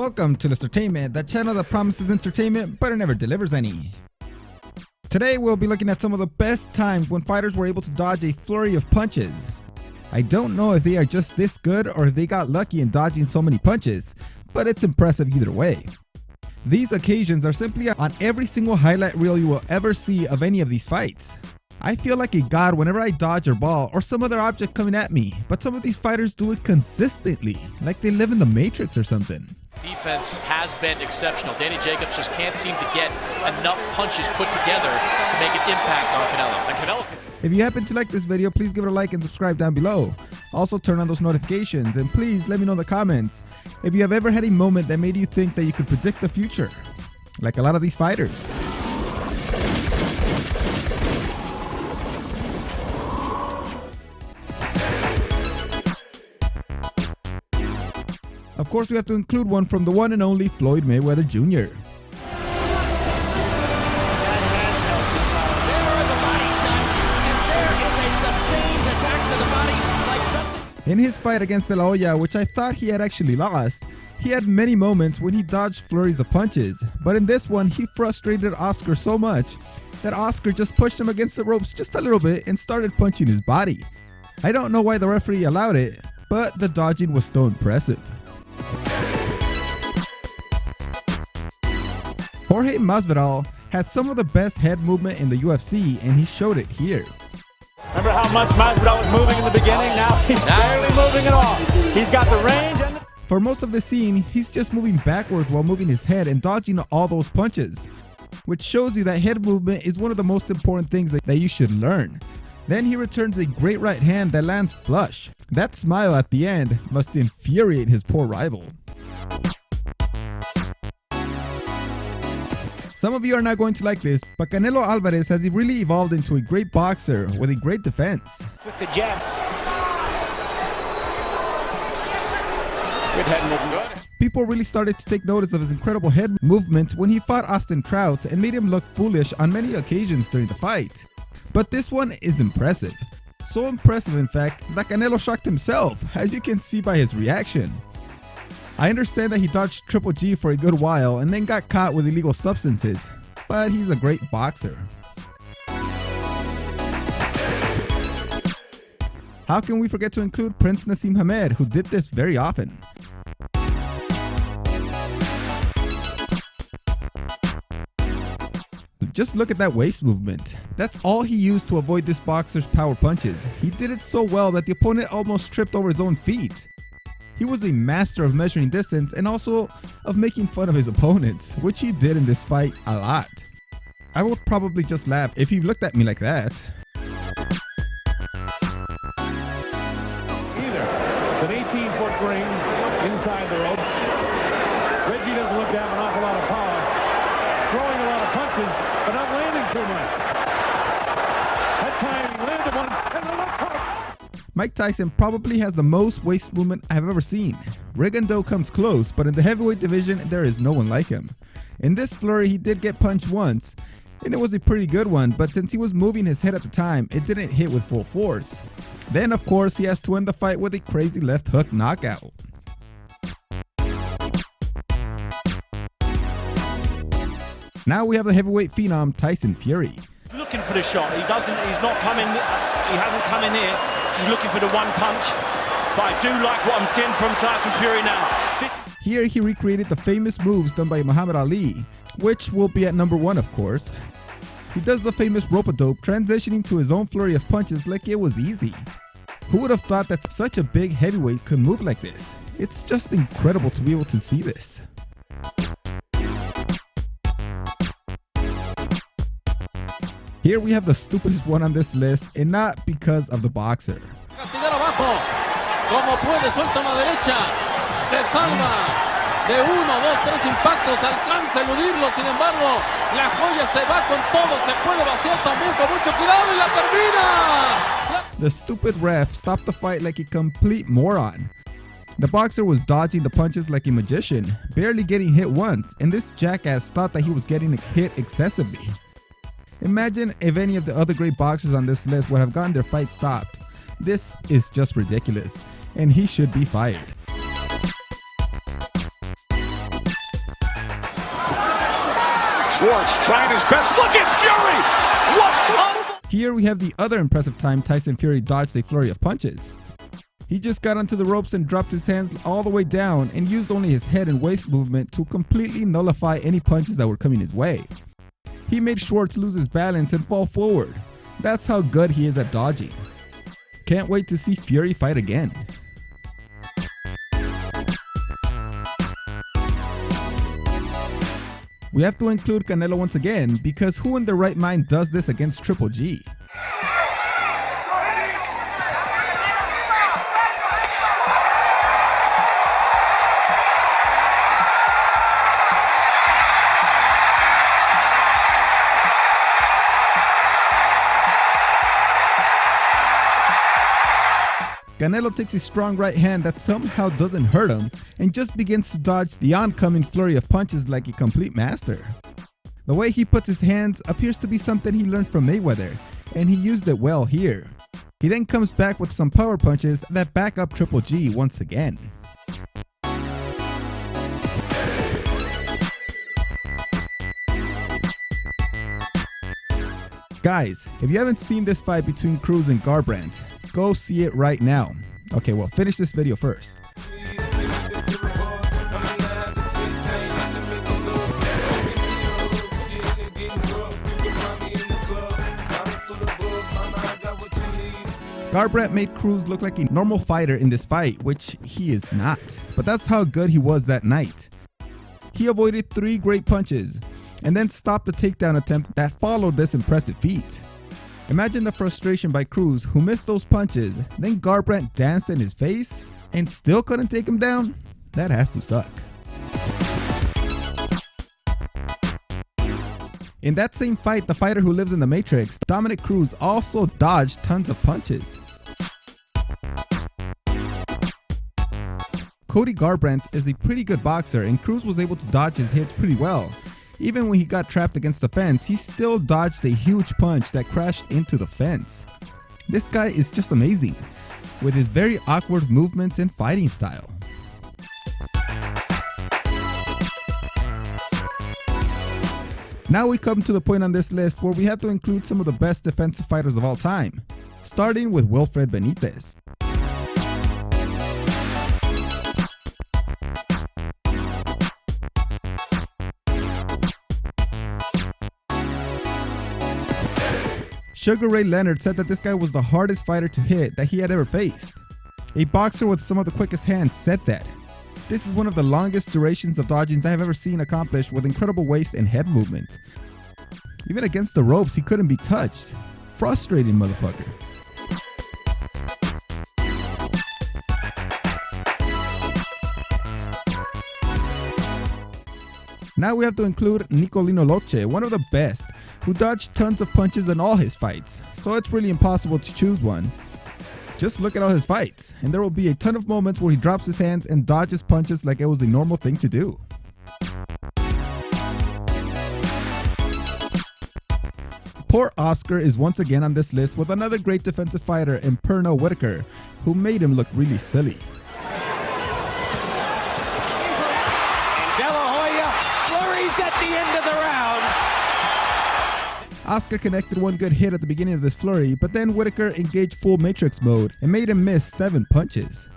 Welcome to Entertainment, the channel that promises entertainment but it never delivers any. Today we'll be looking at some of the best times when fighters were able to dodge a flurry of punches. I don't know if they are just this good or if they got lucky in dodging so many punches, but it's impressive either way. These occasions are simply on every single highlight reel you will ever see of any of these fights. I feel like a god whenever I dodge a ball or some other object coming at me, but some of these fighters do it consistently, like they live in the Matrix or something. Defense has been exceptional. Danny Jacobs just can't seem to get enough punches put together to make an impact on Canelo. And Canelo. If you happen to like this video, please give it a like and subscribe down below. Also turn on those notifications and please let me know in the comments if you have ever had a moment that made you think that you could predict the future, like a lot of these fighters. Of course, we have to include one from the one and only Floyd Mayweather Jr. In his fight against De La Hoya, which I thought he had actually lost, he had many moments when he dodged flurries of punches, but in this one he frustrated Oscar so much that Oscar just pushed him against the ropes just a little bit and started punching his body. I don't know why the referee allowed it, but the dodging was still impressive. Jorge Masvidal has some of the best head movement in the UFC, and he showed it here. Remember how much Masvidal was moving in the beginning? Now he's barely moving at all. He's got the range. For most of the scene, he's just moving backwards while moving his head and dodging all those punches, which shows you that head movement is one of the most important things that you should learn. Then he returns a great right hand that lands flush. That smile at the end must infuriate his poor rival. Some of you are not going to like this, but Canelo Alvarez has really evolved into a great boxer with a great defense. With the jab. Good head movement. People really started to take notice of his incredible head movement when he fought Austin Trout and made him look foolish on many occasions during the fight. But this one is impressive. So impressive, in fact, that Canelo shocked himself, as you can see by his reaction. I understand that he dodged Triple G for a good while and then got caught with illegal substances, but he's a great boxer. How can we forget to include Prince Naseem Hamed, who did this very often? Just look at that waist movement. That's all he used to avoid this boxer's power punches. He did it so well that the opponent almost tripped over his own feet. He was a master of measuring distance and also of making fun of his opponents, which he did in this fight a lot. I would probably just laugh if he looked at me like that. Either. It's an 18-foot ring inside the rope. Reggie doesn't look to have an awful lot of power. Throwing a lot of punches, but not landing too much. That time he landed one and the left hook. Mike Tyson probably has the most waist movement I've ever seen. Rigondeaux comes close, but in the heavyweight division, there is no one like him. In this flurry, he did get punched once, and it was a pretty good one, but since he was moving his head at the time, it didn't hit with full force. Then, of course, he has to end the fight with a crazy left hook knockout. Now we have the heavyweight phenom Tyson Fury. Looking for the shot. He's not coming. He hasn't come in here. Just looking for the one punch. But I do like what I'm seeing from Tyson Fury now. Here he recreated the famous moves done by Muhammad Ali, which will be at number 1, of course. He does the famous rope-a-dope, transitioning to his own flurry of punches like it was easy. Who would have thought that such a big heavyweight could move like this? It's just incredible to be able to see this. Here we have the stupidest one on this list, and not because of the boxer. The stupid ref stopped the fight like a complete moron. The boxer was dodging the punches like a magician, barely getting hit once, and this jackass thought that he was getting hit excessively. Imagine if any of the other great boxers on this list would have gotten their fight stopped. This is just ridiculous, and he should be fired. Schwartz trying his best. Look at Fury! What? Here we have the other impressive time Tyson Fury dodged a flurry of punches. He just got onto the ropes and dropped his hands all the way down and used only his head and waist movement to completely nullify any punches that were coming his way. He made Schwartz lose his balance and fall forward. That's how good he is at dodging. Can't wait to see Fury fight again. We have to include Canelo once again, because who in their right mind does this against Triple G? Canelo takes a strong right hand that somehow doesn't hurt him and just begins to dodge the oncoming flurry of punches like a complete master. The way he puts his hands appears to be something he learned from Mayweather, and he used it well here. He then comes back with some power punches that back up Triple G once again. Guys, if you haven't seen this fight between Cruz and Garbrandt, go see it right now. Okay, well, finish this video first. Garbrandt made Cruz look like a normal fighter in this fight, which he is not. But that's how good he was that night. He avoided 3 great punches and then stopped the takedown attempt that followed this impressive feat. Imagine the frustration by Cruz, who missed those punches, then Garbrandt danced in his face and still couldn't take him down? That has to suck. In that same fight, the fighter who lives in the Matrix, Dominic Cruz, also dodged tons of punches. Cody Garbrandt is a pretty good boxer, and Cruz was able to dodge his hits pretty well. Even when he got trapped against the fence, he still dodged a huge punch that crashed into the fence. This guy is just amazing, with his very awkward movements and fighting style. Now we come to the point on this list where we have to include some of the best defensive fighters of all time, starting with Wilfred Benitez. Sugar Ray Leonard said that this guy was the hardest fighter to hit that he had ever faced. A boxer with some of the quickest hands said that. This is one of the longest durations of dodgings I have ever seen accomplished with incredible waist and head movement. Even against the ropes, he couldn't be touched. Frustrating motherfucker. Now we have to include Nikolina Luce, one of the best, who dodged tons of punches in all his fights, so it's really impossible to choose one. Just look at all his fights, and there will be a ton of moments where he drops his hands and dodges punches like it was a normal thing to do. Poor Oscar is once again on this list with another great defensive fighter in Pernell Whitaker, who made him look really silly. Hoya flurries at the end of the round. Oscar connected one good hit at the beginning of this flurry, but then Whitaker engaged full Matrix mode and made him miss 7 punches.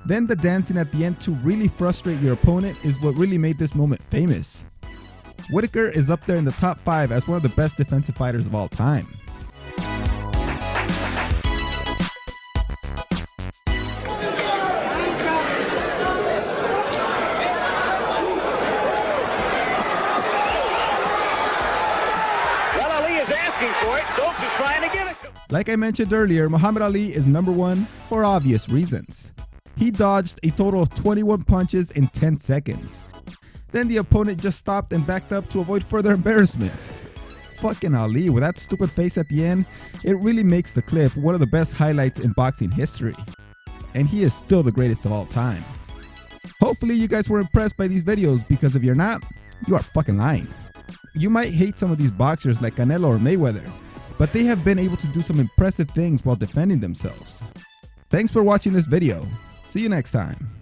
Then the dancing at the end to really frustrate your opponent is what really made this moment famous. Whitaker is up there in the top 5 as one of the best defensive fighters of all time. Like I mentioned earlier, Muhammad Ali is number 1 for obvious reasons. He dodged a total of 21 punches in 10 seconds. Then the opponent just stopped and backed up to avoid further embarrassment. Fucking Ali with that stupid face at the end, it really makes the clip one of the best highlights in boxing history. And he is still the greatest of all time. Hopefully you guys were impressed by these videos, because if you're not, you are fucking lying. You might hate some of these boxers like Canelo or Mayweather, but they have been able to do some impressive things while defending themselves. Thanks for watching this video. See you next time.